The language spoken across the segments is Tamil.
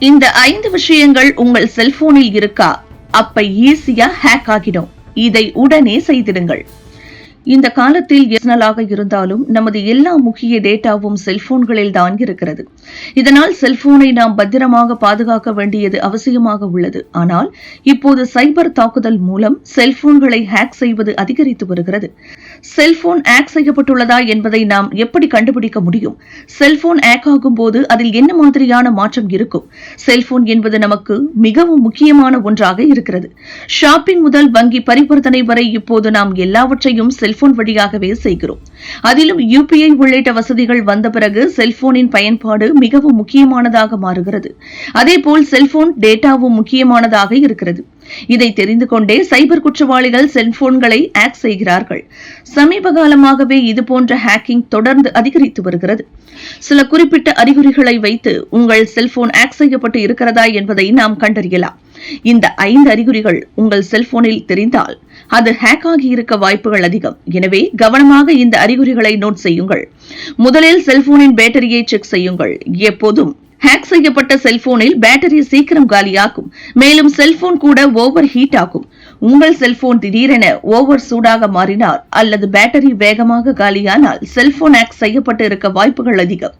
இந்த 5 விஷயங்கள் உங்கள் செல்போனில் இருக்கா? அப்ப ஈஸியா ஹேக் ஆகிடும். இதை உடனே செய்திடுங்கள். இந்த காலத்தில் எஸ்னலாக இருந்தாலும் நமது எல்லா முக்கிய டேட்டாவும் செல்போன்களில் தான் இருக்கிறது. இதனால் செல்போனை நாம் பத்திரமாக பாதுகாக்க வேண்டியது அவசியமாக உள்ளது. ஆனால் இப்போது சைபர் தாக்குதல் மூலம் செல்போன்களை ஹேக் செய்வது அதிகரித்து வருகிறது. செல்போன் ஹேக் செய்யப்பட்டுள்ளதா என்பதை நாம் எப்படி கண்டுபிடிக்க முடியும்? செல்போன் ஹேக் ஆகும் போது அதில் என்ன மாதிரியான மாற்றம் இருக்கும்? செல்போன் என்பது நமக்கு மிகவும் முக்கியமான ஒன்றாக இருக்கிறது. ஷாப்பிங் முதல் வங்கி பரிவர்த்தனை வரை இப்போது நாம் எல்லாவற்றையும் செல்போன் வழியாகவே செய்கிறோம். அதிலும் UPI உள்ளிட்ட வசதிகள் வந்த பிறகு செல்போனின் பயன்பாடு மிகவும் முக்கியமானதாக மாறுகிறது. அதேபோல் செல்போன் டேட்டாவும் முக்கியமானதாக இருக்கிறது. இதை தெரிந்து கொண்டே சைபர் குற்றவாளிகள் செல்போன்களை ஹேக் செய்கிறார்கள். சமீப காலமாகவே இதுபோன்ற ஹேக்கிங் தொடர்ந்து அதிகரித்து வருகிறது. சில குறிப்பிட்ட அறிகுறிகளை வைத்து உங்கள் செல்போன் ஹேக் செய்யப்பட்டு இருக்கிறதா என்பதை நாம் கண்டறியலாம். இந்த 5 அறிகுறிகள் உங்கள் செல்போனில் தெரிந்தால் அது ஹேக் ஆகி இருக்க வாய்ப்புகள் அதிகம். எனவே கவனமாக இந்த அறிகுறிகளை நோட் செய்யுங்கள். முதலில் செல்போனின் பேட்டரியை செக் செய்யுங்கள். எப்போதும் ஹேக் செய்யப்பட்ட செல்போனில் பேட்டரி சீக்கிரம் காலியாகும். மேலும் செல்போன் கூட ஓவர் ஹீட் ஆகும். உங்கள் செல்போன் திடீரென ஓவர் சூடாக மாறினால் அல்லது பேட்டரி வேகமாக காலியானால் செல்போன் ஹேக் செய்யப்பட்டு இருக்க வாய்ப்புகள் அதிகம்.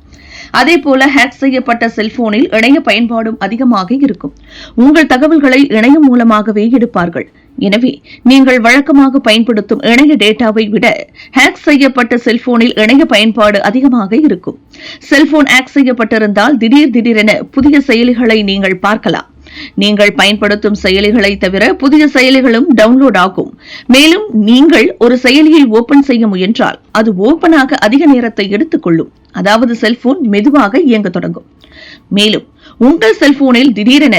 அதேபோல ஹேக் செய்யப்பட்ட செல்போனில் இணைய பயன்பாடும் அதிகமாக இருக்கும். உங்கள் தகவல்களை இணையம் மூலமாகவே எடுப்பார்கள். எனவே நீங்கள் வழக்கமாக பயன்படுத்தும் இணைய டேட்டாவை விட ஹேக் செய்யப்பட்ட செல்போனில் இணைய பயன்பாடு அதிகமாக இருக்கும். செல்போன் ஹேக் செய்யப்பட்டிருந்தால் திடீரென புதிய செயலிகளை நீங்கள் பார்க்கலாம். நீங்கள் பயன்படுத்தும் செயலிகளை தவிர புதிய செயலிகளும் டவுன்லோட் ஆகும். மேலும் நீங்கள் ஒரு செயலியை ஓபன் செய்ய முயன்றால் அது ஓபன் ஆக அதிக நேரத்தை எடுத்துக் கொள்ளும். அதாவது செல்போன் மெதுவாக இயங்க தொடங்கும். மேலும் உங்கள் செல்போனில் திடீரென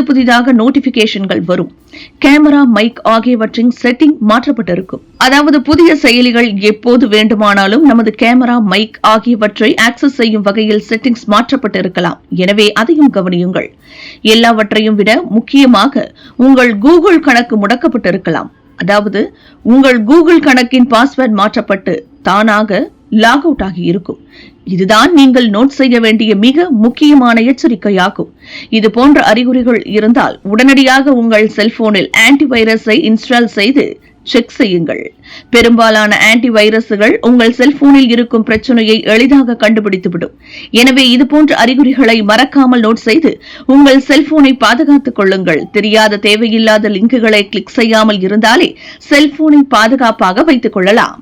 புதிதாக நோட்டிபிகேஷன்கள் வரும். கேமரா, மைக் ஆகியவற்றின் செட்டிங் மாற்றப்பட்டிருக்கும். அதாவது புதிய செயலிகள் எப்போது வேண்டுமானாலும் நமது கேமரா, மைக் ஆகியவற்றை ஆக்சஸ் செய்யும் வகையில் செட்டிங்ஸ் மாற்றப்பட்டிருக்கலாம். எனவே அதையும் கவனியுங்கள். எல்லாவற்றையும் விட முக்கியமாக உங்கள் கூகுள் கணக்கு முடக்கப்பட்டிருக்கலாம். அதாவது உங்கள் கூகுள் கணக்கின் பாஸ்வேர்ட் மாற்றப்பட்டு தானாக லாக் அவுட் ஆகி இருக்கும். இதுதான் நீங்கள் நோட் செய்ய வேண்டிய மிக முக்கியமான எச்சரிக்கையாகும். இது போன்ற அறிகுறிகள் இருந்தால் உடனடியாக உங்கள் செல்போனில் ஆன்டிவைரஸை இன்ஸ்டால் செய்து செக் செய்யுங்கள். பெரும்பாலான ஆன்டிவைரசுகள் உங்கள் செல்போனில் இருக்கும் பிரச்சனையை எளிதாக கண்டுபிடித்துவிடும். எனவே இதுபோன்ற அறிகுறிகளை மறக்காமல் நோட் செய்து உங்கள் செல்போனை பாதுகாத்துக் கொள்ளுங்கள். தெரியாத தேவையில்லாத லிங்குகளை கிளிக் செய்யாமல் இருந்தாலே செல்போனை பாதுகாப்பாக வைத்துக் கொள்ளலாம்.